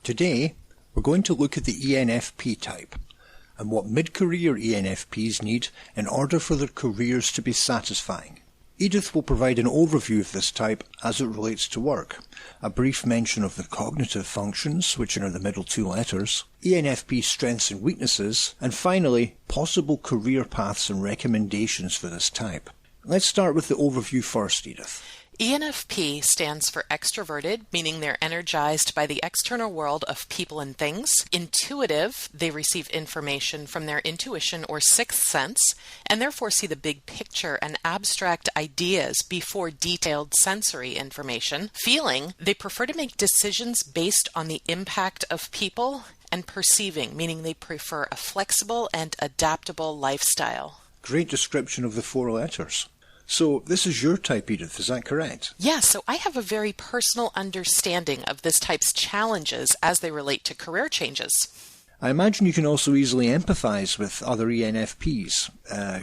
Today, we're going to look at the ENFP type and what mid-career ENFPs need in order for their careers to be satisfying. Edythe will provide an overview of this type as it relates to work, a brief mention of the cognitive functions, which are the middle two letters, ENFP strengths and weaknesses, and finally, possible career paths and recommendations for this type. Let's start with the overview first, Edythe. ENFP stands for extroverted, meaning they're energized by the external world of people and things. Intuitive, they receive information from their intuition or sixth sense, and therefore see the big picture and abstract ideas before detailed sensory information. Feeling, they prefer to make decisions based on the impact of people. And perceiving, meaning they prefer a flexible and adaptable lifestyle. Great description of the four letters. So this is your type, Edythe, is that correct? Yes, so I have a very personal understanding of this type's challenges as they relate to career changes. I imagine you can also easily empathize with other ENFPs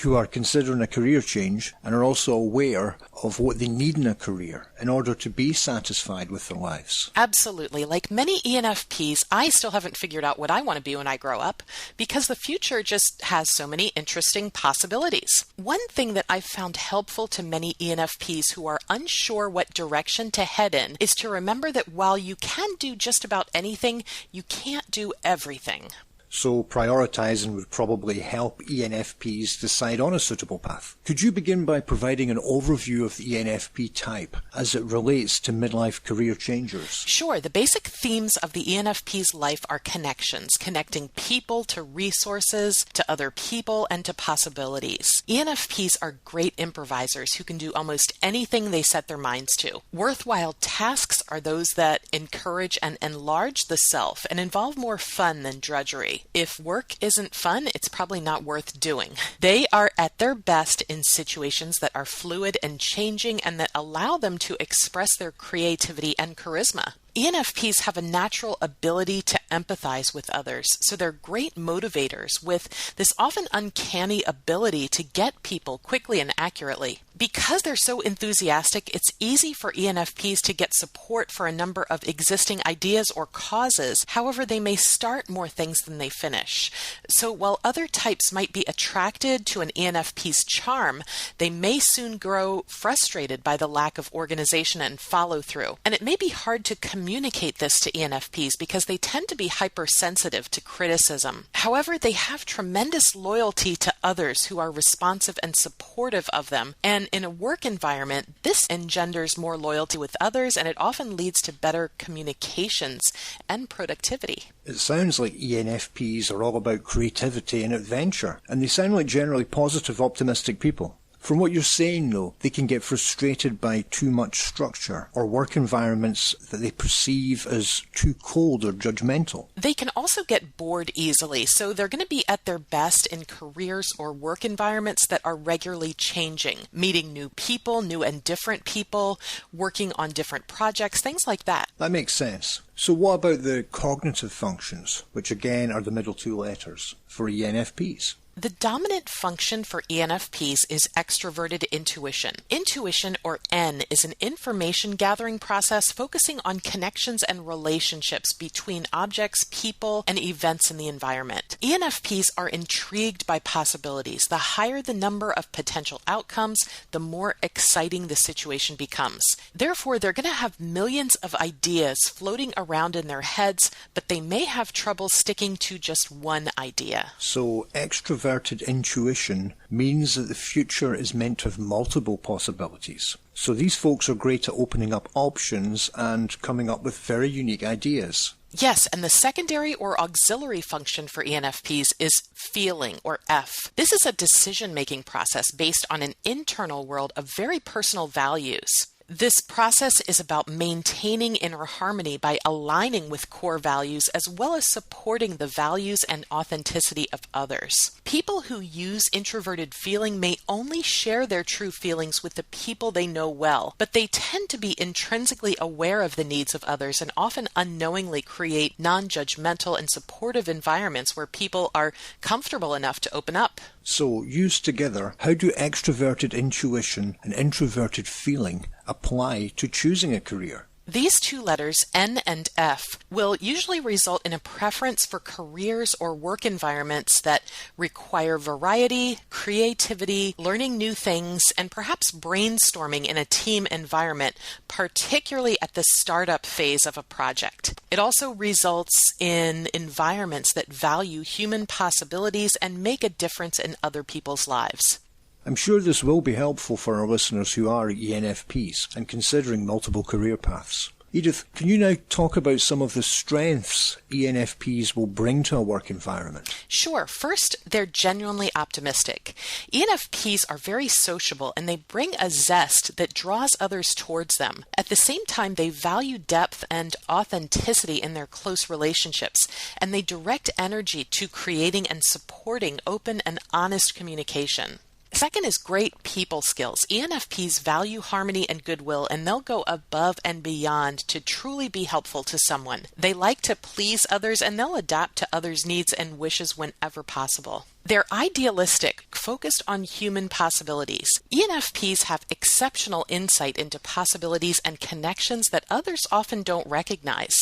who are considering a career change and are also aware of what they need in a career in order to be satisfied with their lives. Absolutely. Like many ENFPs, I still haven't figured out what I want to be when I grow up because the future just has so many interesting possibilities. One thing that I've found helpful to many ENFPs who are unsure what direction to head in is to remember that while you can do just about anything, you can't do everything. So prioritizing would probably help ENFPs decide on a suitable path. Could you begin by providing an overview of the ENFP type as it relates to midlife career changers? Sure. The basic themes of the ENFP's life are connections, connecting people to resources, to other people, and to possibilities. ENFPs are great improvisers who can do almost anything they set their minds to. Worthwhile tasks are those that encourage and enlarge the self and involve more fun than drudgery. If work isn't fun, it's probably not worth doing. They are at their best in situations that are fluid and changing and that allow them to express their creativity and charisma. ENFPs have a natural ability to empathize with others, so they're great motivators with this often uncanny ability to get people quickly and accurately. Because they're so enthusiastic, it's easy for ENFPs to get support for a number of existing ideas or causes. However, they may start more things than they finish. So while other types might be attracted to an ENFP's charm, they may soon grow frustrated by the lack of organization and follow-through. And it may be hard to communicate this to ENFPs because they tend to be hypersensitive to criticism. However, they have tremendous loyalty to others who are responsive and supportive of them. And in a work environment, this engenders more loyalty with others, and it often leads to better communications and productivity. It sounds like ENFPs are all about creativity and adventure, and they sound like generally positive, optimistic people. From what you're saying, though, they can get frustrated by too much structure or work environments that they perceive as too cold or judgmental. They can also get bored easily, so they're going to be at their best in careers or work environments that are regularly changing, meeting new people, new and different people, working on different projects, things like that. That makes sense. So what about the cognitive functions, which again are the middle two letters, for ENFPs? The dominant function for ENFPs is extroverted intuition. Intuition, or N, is an information gathering process focusing on connections and relationships between objects, people, and events in the environment. ENFPs are intrigued by possibilities. The higher the number of potential outcomes, the more exciting the situation becomes. Therefore, they're going to have millions of ideas floating around in their heads, but they may have trouble sticking to just one idea. So extroverted intuition means that the future is meant to have multiple possibilities. So these folks are great at opening up options and coming up with very unique ideas. Yes, and the secondary or auxiliary function for ENFPs is feeling, or F. This is a decision-making process based on an internal world of very personal values. This process is about maintaining inner harmony by aligning with core values as well as supporting the values and authenticity of others. People who use introverted feeling may only share their true feelings with the people they know well, but they tend to be intrinsically aware of the needs of others and often unknowingly create non-judgmental and supportive environments where people are comfortable enough to open up. So, used together, how do extroverted intuition and introverted feeling apply to choosing a career? These two letters, N and F, will usually result in a preference for careers or work environments that require variety, creativity, learning new things, and perhaps brainstorming in a team environment, particularly at the startup phase of a project. It also results in environments that value human possibilities and make a difference in other people's lives. I'm sure this will be helpful for our listeners who are ENFPs and considering multiple career paths. Edythe, can you now talk about some of the strengths ENFPs will bring to a work environment? Sure. First, they're genuinely optimistic. ENFPs are very sociable and they bring a zest that draws others towards them. At the same time, they value depth and authenticity in their close relationships, and they direct energy to creating and supporting open and honest communication. Second is great people skills. ENFPs value harmony and goodwill, and they'll go above and beyond to truly be helpful to someone. They like to please others, and they'll adapt to others' needs and wishes whenever possible. They're idealistic, focused on human possibilities. ENFPs have exceptional insight into possibilities and connections that others often don't recognize.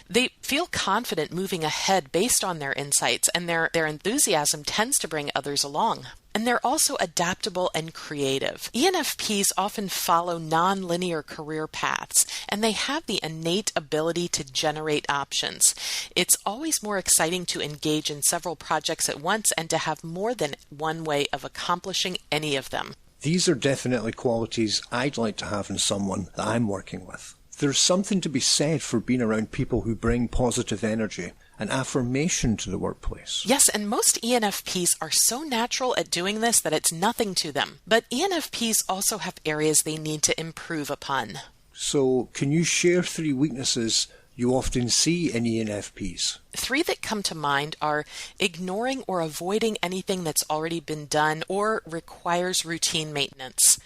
They feel confident moving ahead based on their insights, and their enthusiasm tends to bring others along. And they're also adaptable and creative. ENFPs often follow non-linear career paths, and they have the innate ability to generate options. It's always more exciting to engage in several projects at once and to have more than one way of accomplishing any of them. These are definitely qualities I'd like to have in someone that I'm working with. There's something to be said for being around people who bring positive energy and affirmation to the workplace. Yes, and most ENFPs are so natural at doing this that it's nothing to them. But ENFPs also have areas they need to improve upon. So, can you share 3 weaknesses you often see in ENFPs? 3 that come to mind are ignoring or avoiding anything that's already been done or requires routine maintenance.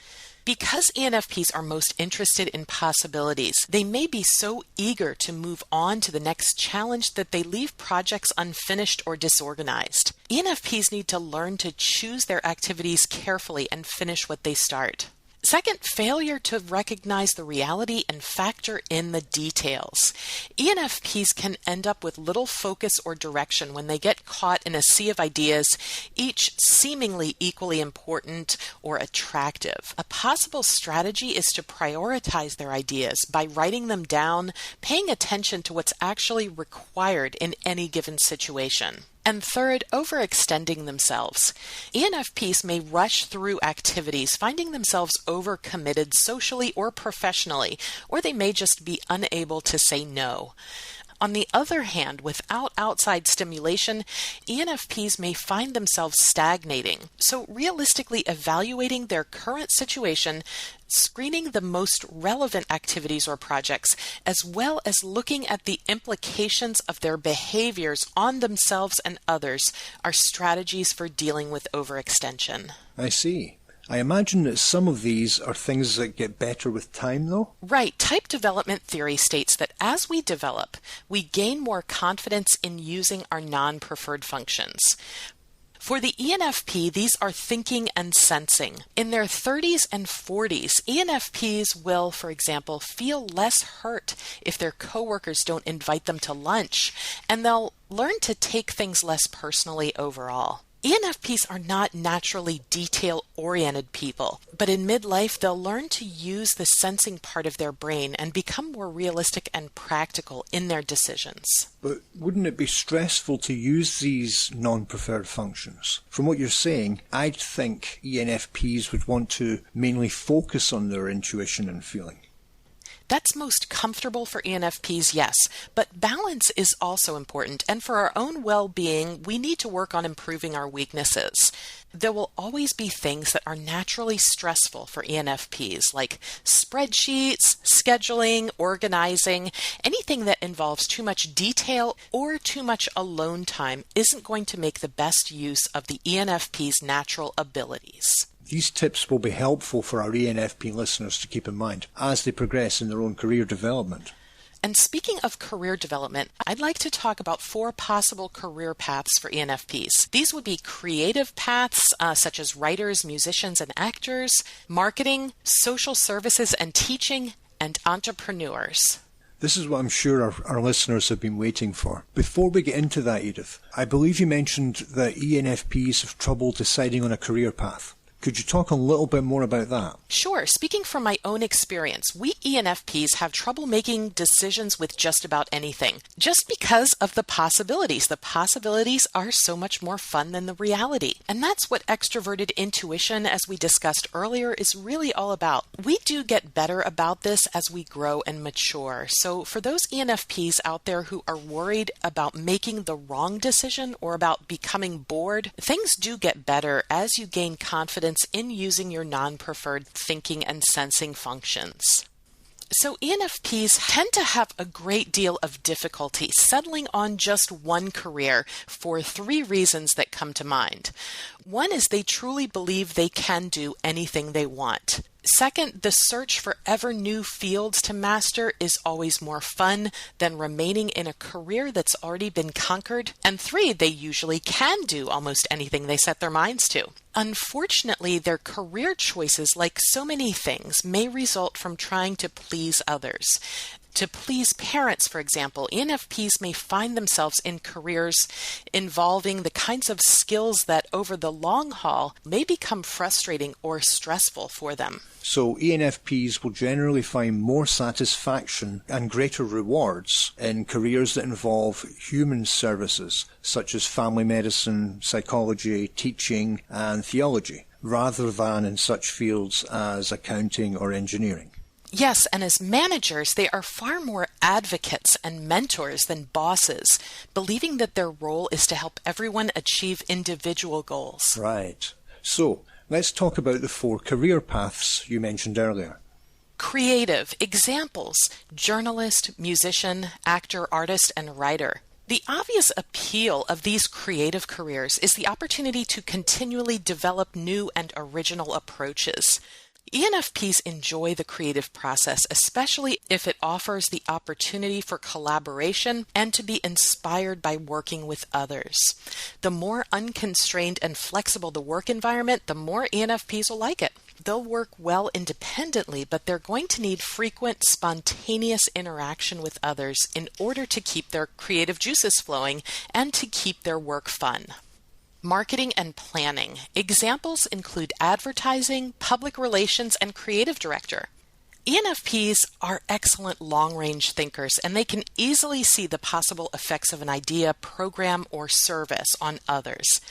Because ENFPs are most interested in possibilities, they may be so eager to move on to the next challenge that they leave projects unfinished or disorganized. ENFPs need to learn to choose their activities carefully and finish what they start. Second, failure to recognize the reality and factor in the details. ENFPs can end up with little focus or direction when they get caught in a sea of ideas, each seemingly equally important or attractive. A possible strategy is to prioritize their ideas by writing them down, paying attention to what's actually required in any given situation. And third, overextending themselves. ENFPs may rush through activities, finding themselves overcommitted socially or professionally, or they may just be unable to say no. On the other hand, without outside stimulation, ENFPs may find themselves stagnating. So realistically evaluating their current situation, screening the most relevant activities or projects, as well as looking at the implications of their behaviors on themselves and others are strategies for dealing with overextension. I see. I imagine that some of these are things that get better with time, though? Right. Type development theory states that as we develop, we gain more confidence in using our non-preferred functions. For the ENFP, these are thinking and sensing. In their 30s and 40s, ENFPs will, for example, feel less hurt if their coworkers don't invite them to lunch, and they'll learn to take things less personally overall. ENFPs are not naturally detail-oriented people, but in midlife they'll learn to use the sensing part of their brain and become more realistic and practical in their decisions. But wouldn't it be stressful to use these non-preferred functions? From what you're saying, I'd think ENFPs would want to mainly focus on their intuition and feeling. That's most comfortable for ENFPs, yes, but balance is also important, and for our own well-being, we need to work on improving our weaknesses. There will always be things that are naturally stressful for ENFPs, like spreadsheets, scheduling, organizing. Anything that involves too much detail or too much alone time isn't going to make the best use of the ENFP's natural abilities. These tips will be helpful for our ENFP listeners to keep in mind as they progress in their own career development. And speaking of career development, I'd like to talk about 4 possible career paths for ENFPs. These would be creative paths, such as writers, musicians, and actors, marketing, social services and teaching, and entrepreneurs. This is what I'm sure our listeners have been waiting for. Before we get into that, Edythe, I believe you mentioned that ENFPs have trouble deciding on a career path. Could you talk a little bit more about that? Sure. Speaking from my own experience, we ENFPs have trouble making decisions with just about anything, just because of the possibilities. The possibilities are so much more fun than the reality. And that's what extroverted intuition, as we discussed earlier, is really all about. We do get better about this as we grow and mature. So for those ENFPs out there who are worried about making the wrong decision or about becoming bored, things do get better as you gain confidence in using your non-preferred thinking and sensing functions. So ENFPs tend to have a great deal of difficulty settling on just one career for 3 reasons that come to mind. One is they truly believe they can do anything they want. Second, the search for ever new fields to master is always more fun than remaining in a career that's already been conquered. And 3, they usually can do almost anything they set their minds to. Unfortunately, their career choices, like so many things, may result from trying to please others. To please parents, for example, ENFPs may find themselves in careers involving the kinds of skills that over the long haul may become frustrating or stressful for them. So ENFPs will generally find more satisfaction and greater rewards in careers that involve human services, such as family medicine, psychology, teaching, and theology, rather than in such fields as accounting or engineering. Yes, and as managers, they are far more advocates and mentors than bosses, believing that their role is to help everyone achieve individual goals. Right. So, let's talk about the 4 career paths you mentioned earlier. Creative. Examples: journalist, musician, actor, artist, and writer. The obvious appeal of these creative careers is the opportunity to continually develop new and original approaches. ENFPs enjoy the creative process, especially if it offers the opportunity for collaboration and to be inspired by working with others. The more unconstrained and flexible the work environment, the more ENFPs will like it. They'll work well independently, but they're going to need frequent, spontaneous interaction with others in order to keep their creative juices flowing and to keep their work fun. Marketing and planning. Examples include advertising, public relations, and creative director. ENFPs are excellent long-range thinkers, and they can easily see the possible effects of an idea, program, or service on others.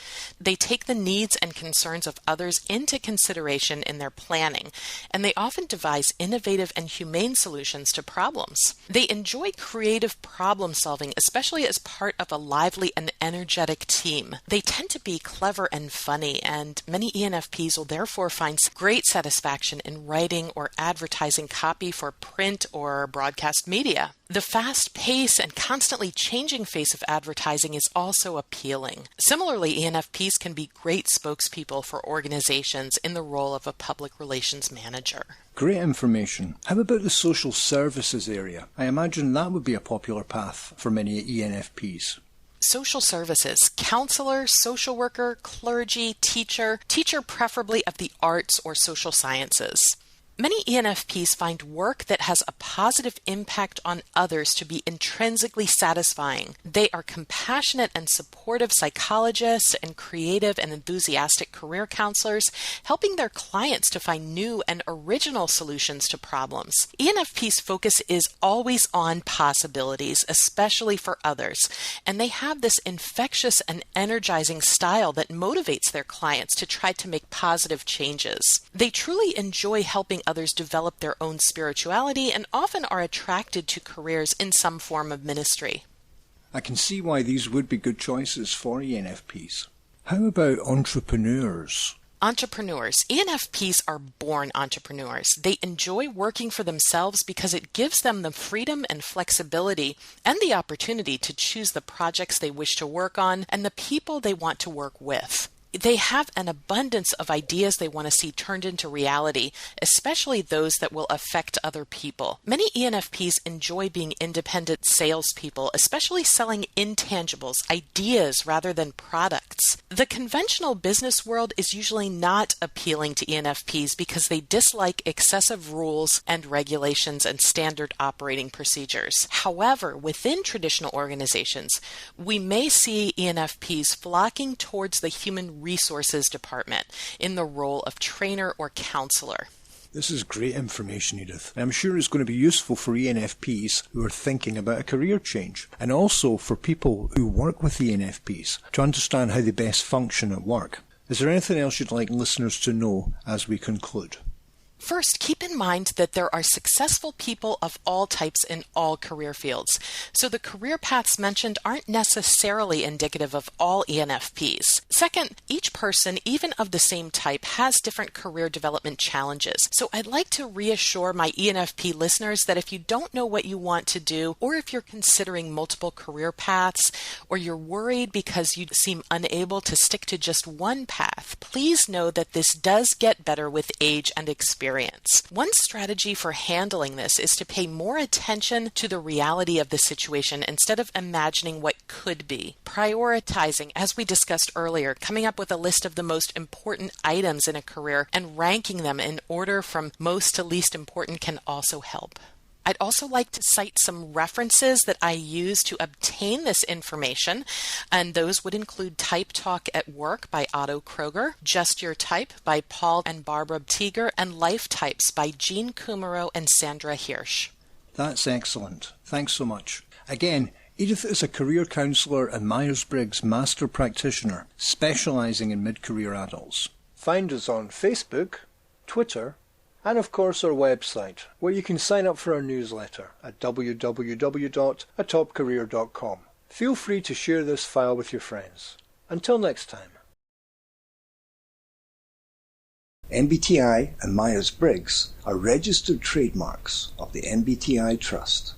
They take the needs and concerns of others into consideration in their planning, and they often devise innovative and humane solutions to problems. They enjoy creative problem solving, especially as part of a lively and energetic team. They tend to be clever and funny, and many ENFPs will therefore find great satisfaction in writing or advertising copy for print or broadcast media. The fast pace and constantly changing face of advertising is also appealing. Similarly, ENFPs can be great spokespeople for organizations in the role of a public relations manager. Great information. How about the social services area? I imagine that would be a popular path for many ENFPs. Social services: counselor, social worker, clergy, teacher preferably of the arts or social sciences. Many ENFPs find work that has a positive impact on others to be intrinsically satisfying. They are compassionate and supportive psychologists and creative and enthusiastic career counselors, helping their clients to find new and original solutions to problems. ENFPs' focus is always on possibilities, especially for others, and they have this infectious and energizing style that motivates their clients to try to make positive changes. They truly enjoy helping others develop their own spirituality and often are attracted to careers in some form of ministry. I can see why these would be good choices for ENFPs. How about entrepreneurs? Entrepreneurs. ENFPs are born entrepreneurs. They enjoy working for themselves because it gives them the freedom and flexibility and the opportunity to choose the projects they wish to work on and the people they want to work with. They have an abundance of ideas they want to see turned into reality, especially those that will affect other people. Many ENFPs enjoy being independent salespeople, especially selling intangibles, ideas rather than products. The conventional business world is usually not appealing to ENFPs because they dislike excessive rules and regulations and standard operating procedures. However, within traditional organizations, we may see ENFPs flocking towards the human resources department in the role of trainer or counselor. This is great information, Edythe. I'm sure it's going to be useful for ENFPs who are thinking about a career change, and also for people who work with ENFPs to understand how they best function at work. Is there anything else you'd like listeners to know as we conclude? First, keep in mind that there are successful people of all types in all career fields, so the career paths mentioned aren't necessarily indicative of all ENFPs. Second, each person, even of the same type, has different career development challenges, so I'd like to reassure my ENFP listeners that if you don't know what you want to do, or if you're considering multiple career paths, or you're worried because you seem unable to stick to just one path, please know that this does get better with age and experience. One strategy for handling this is to pay more attention to the reality of the situation instead of imagining what could be. Prioritizing, as we discussed earlier, coming up with a list of the most important items in a career and ranking them in order from most to least important can also help. I'd also like to cite some references that I use to obtain this information, and those would include Type Talk at Work by Otto Kroger, Just Your Type by Paul and Barbara Teeger, and Life Types by Jean Kumaro and Sandra Hirsch. That's excellent. Thanks so much. Again, Edythe is a career counsellor and Myers-Briggs Master Practitioner, specialising in mid-career adults. Find us on Facebook, Twitter, and of course our website, where you can sign up for our newsletter at www.atopcareer.com. Feel free to share this file with your friends. Until next time. MBTI and Myers-Briggs are registered trademarks of the MBTI Trust.